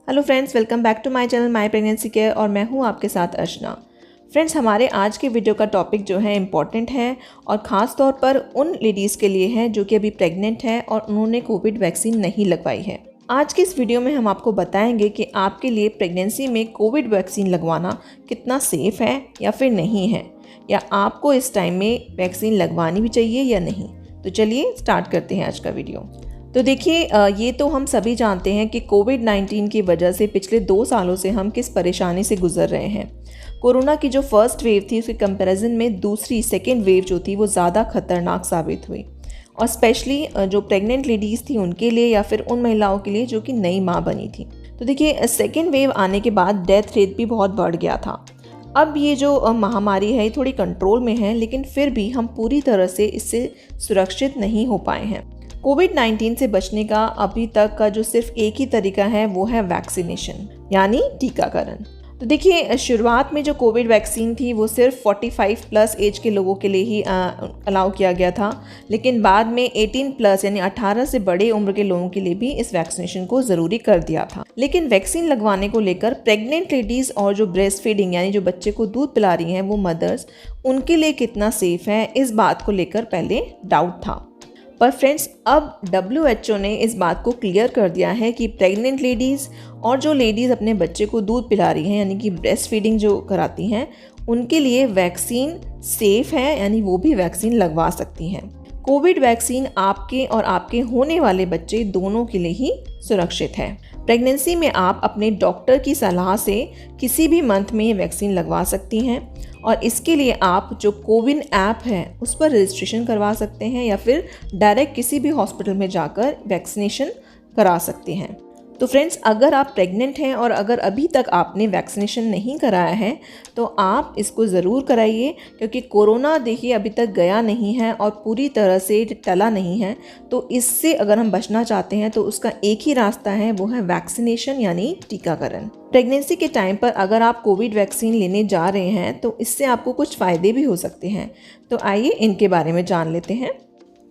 Hello friends, welcome back to my channel my pregnancy care और मैं हूं आपके साथ अर्चना। फ्रेंड्स, हमारे आज के वीडियो का टॉपिक जो है इम्पॉर्टेंट है और ख़ास तौर पर उन लेडीज़ के लिए है जो कि अभी प्रेग्नेंट है और उन्होंने कोविड वैक्सीन नहीं लगवाई है। आज की इस वीडियो में हम आपको बताएंगे कि आपके लिए प्रेगनेंसी में कोविड वैक्सीन लगवाना कितना सेफ़ है या फिर नहीं है, या आपको इस टाइम में वैक्सीन लगवानी भी चाहिए या नहीं। तो चलिए स्टार्ट करते हैं आज का वीडियो। तो देखिए, ये तो हम सभी जानते हैं कि कोविड-19 की वजह से पिछले 2 सालों से हम किस परेशानी से गुजर रहे हैं। कोरोना की जो फर्स्ट वेव थी उसके कंपैरिजन में दूसरी सेकेंड वेव जो थी वो ज़्यादा खतरनाक साबित हुई, और स्पेशली जो प्रेग्नेंट लेडीज़ थी उनके लिए या फिर उन महिलाओं के लिए जो कि नई माँ बनी थी। तो देखिए, सेकेंड वेव आने के बाद डेथ रेट भी बहुत बढ़ गया था। अब ये जो महामारी है ये थोड़ी कंट्रोल में है, लेकिन फिर भी हम पूरी तरह से इससे सुरक्षित नहीं हो पाए हैं। कोविड-19 से बचने का अभी तक का जो सिर्फ एक ही तरीका है वो है वैक्सीनेशन, यानी टीकाकरण। तो देखिए, शुरुआत में जो कोविड वैक्सीन थी वो सिर्फ 45 प्लस एज के लोगों के लिए ही अलाउ किया गया था, लेकिन बाद में 18 प्लस यानी 18 से बड़े उम्र के लोगों के लिए भी इस वैक्सीनेशन को ज़रूरी कर दिया था। लेकिन वैक्सीन लगवाने को लेकर प्रेग्नेंट लेडीज़ और जो ब्रेस्ट फीडिंग यानी जो बच्चे को दूध पिला रही हैं वो मदर्स, उनके लिए कितना सेफ़ है, इस बात को लेकर पहले डाउट था। पर फ्रेंड्स, अब WHO ने इस बात को क्लियर कर दिया है कि प्रेग्नेंट लेडीज़ और जो लेडीज़ अपने बच्चे को दूध पिला रही हैं यानी कि ब्रेस्ट फीडिंग जो कराती हैं, उनके लिए वैक्सीन सेफ़ है, यानी वो भी वैक्सीन लगवा सकती हैं। कोविड वैक्सीन आपके और आपके होने वाले बच्चे दोनों के लिए ही सुरक्षित है। प्रेगनेंसी में आप अपने डॉक्टर की सलाह से किसी भी मंथ में ये वैक्सीन लगवा सकती हैं, और इसके लिए आप जो कोविन ऐप है उस पर रजिस्ट्रेशन करवा सकते हैं या फिर डायरेक्ट किसी भी हॉस्पिटल में जाकर वैक्सीनेशन करा सकते हैं। तो फ्रेंड्स, अगर आप प्रेग्नेंट हैं और अगर अभी तक आपने वैक्सीनेशन नहीं कराया है तो आप इसको ज़रूर कराइए, क्योंकि कोरोना देखिए अभी तक गया नहीं है और पूरी तरह से टला नहीं है। तो इससे अगर हम बचना चाहते हैं तो उसका एक ही रास्ता है, वो है वैक्सीनेशन यानी टीकाकरण। प्रेगनेंसी के टाइम पर अगर आप कोविड वैक्सीन लेने जा रहे हैं तो इससे आपको कुछ फ़ायदे भी हो सकते हैं। तो आइए इनके बारे में जान लेते हैं।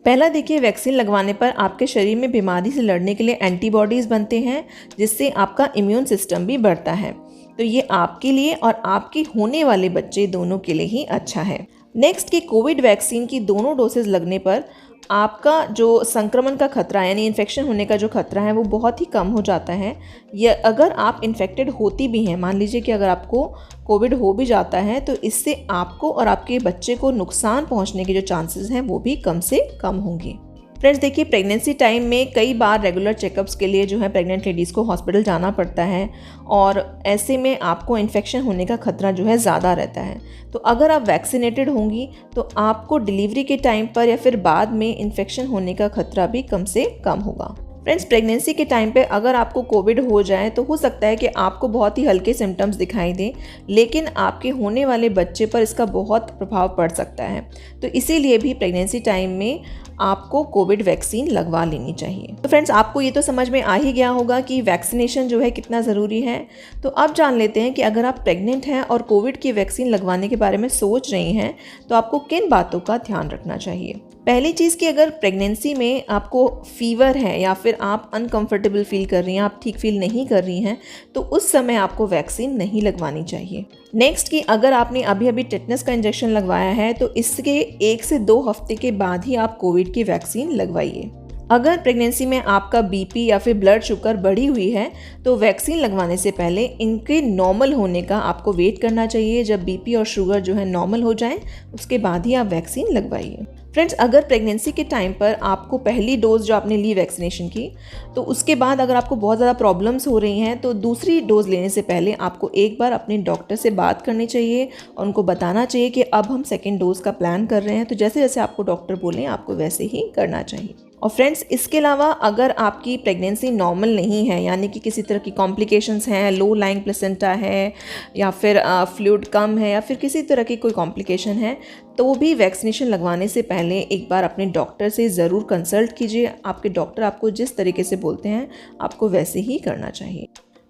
पहला देखिए, वैक्सीन लगवाने पर आपके शरीर में बीमारी से लड़ने के लिए एंटीबॉडीज़ बनते हैं, जिससे आपका इम्यून सिस्टम भी बढ़ता है। तो ये आपके लिए और आपके होने वाले बच्चे दोनों के लिए ही अच्छा है। नेक्स्ट कि कोविड वैक्सीन की दोनों डोसेज लगने पर आपका जो संक्रमण का खतरा यानी इन्फेक्शन होने का जो खतरा है वो बहुत ही कम हो जाता है। या अगर आप इन्फेक्टेड होती भी हैं, मान लीजिए कि अगर आपको कोविड हो भी जाता है, तो इससे आपको और आपके बच्चे को नुकसान पहुंचने के जो चांसेस हैं वो भी कम से कम होंगे। फ्रेंड्स देखिए, प्रेगनेंसी टाइम में कई बार रेगुलर चेकअप्स के लिए जो है प्रेग्नेंट लेडीज़ को हॉस्पिटल जाना पड़ता है, और ऐसे में आपको इन्फेक्शन होने का खतरा जो है ज़्यादा रहता है। तो अगर आप वैक्सीनेटेड होंगी तो आपको डिलीवरी के टाइम पर या फिर बाद में इन्फेक्शन होने का खतरा भी कम से कम होगा। फ्रेंड्स, प्रेगनेंसी के टाइम पे अगर आपको कोविड हो जाए तो हो सकता है कि आपको बहुत ही हल्के सिम्टम्स दिखाई दें, लेकिन आपके होने वाले बच्चे पर इसका बहुत प्रभाव पड़ सकता है। तो इसीलिए भी प्रेगनेंसी टाइम में आपको कोविड वैक्सीन लगवा लेनी चाहिए। तो फ्रेंड्स, आपको ये तो समझ में आ ही गया होगा कि वैक्सीनेशन जो है कितना ज़रूरी है। तो अब जान लेते हैं कि अगर आप प्रेग्नेंट हैं और कोविड की वैक्सीन लगवाने के बारे में सोच रही हैं तो आपको किन बातों का ध्यान रखना चाहिए। पहली चीज़ कि अगर प्रेगनेंसी में आपको फीवर है या फिर आप अनकंफर्टेबल फील कर रही हैं, आप ठीक फील नहीं कर रही हैं, तो उस समय आपको वैक्सीन नहीं लगवानी चाहिए। नेक्स्ट कि अगर आपने अभी टेटनस का इंजेक्शन लगवाया है तो इसके 1 से 2 हफ्ते के बाद ही आप कोविड की वैक्सीन लगवाइए। अगर प्रेगनेंसी में आपका बीपी या फिर ब्लड शुगर बढ़ी हुई है तो वैक्सीन लगवाने से पहले इनके नॉर्मल होने का आपको वेट करना चाहिए। जब बीपी और शुगर जो है नॉर्मल हो जाए उसके बाद ही आप वैक्सीन लगवाइए। फ्रेंड्स, अगर प्रेगनेंसी के टाइम पर आपको पहली डोज जो आपने ली वैक्सीनेशन की, तो उसके बाद अगर आपको बहुत ज़्यादा प्रॉब्लम्स हो रही हैं तो दूसरी डोज लेने से पहले आपको एक बार अपने डॉक्टर से बात करनी चाहिए और उनको बताना चाहिए कि अब हम सेकेंड डोज का प्लान कर रहे हैं। तो जैसे जैसे आपको डॉक्टर बोलें आपको वैसे ही करना चाहिए। और फ्रेंड्स, इसके अलावा अगर आपकी प्रेगनेंसी नॉर्मल नहीं है, यानी कि किसी तरह की कॉम्प्लिकेशंस हैं, लो लाइंग प्लेसेंटा है या फिर फ्लूइड कम है या फिर किसी तरह की कोई कॉम्प्लिकेशन है, तो भी वैक्सीनेशन लगवाने से पहले एक बार अपने डॉक्टर से ज़रूर कंसल्ट कीजिए। आपके डॉक्टर आपको जिस तरीके से बोलते हैं आपको वैसे ही करना चाहिए।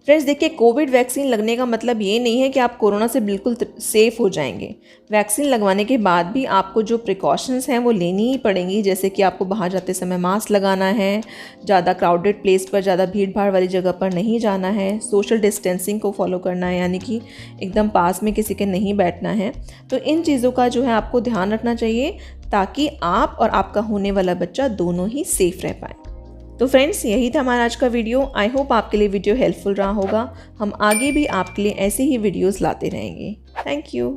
फ्रेंड्स देखिए, कोविड वैक्सीन लगने का मतलब ये नहीं है कि आप कोरोना से बिल्कुल सेफ़ हो जाएंगे। वैक्सीन लगवाने के बाद भी आपको जो प्रिकॉशंस हैं वो लेनी ही पड़ेंगी, जैसे कि आपको बाहर जाते समय मास्क लगाना है, ज़्यादा क्राउडेड प्लेस पर, ज़्यादा भीड़ भाड़ वाली जगह पर नहीं जाना है, सोशल डिस्टेंसिंग को फॉलो करना है, यानी कि एकदम पास में किसी के नहीं बैठना है। तो इन चीज़ों का जो है आपको ध्यान रखना चाहिए, ताकि आप और आपका होने वाला बच्चा दोनों ही सेफ़ रह पाए। तो फ्रेंड्स, यही था हमारा आज का वीडियो। आई होप आपके लिए वीडियो हेल्पफुल रहा होगा। हम आगे भी आपके लिए ऐसे ही वीडियोस लाते रहेंगे। Thank you.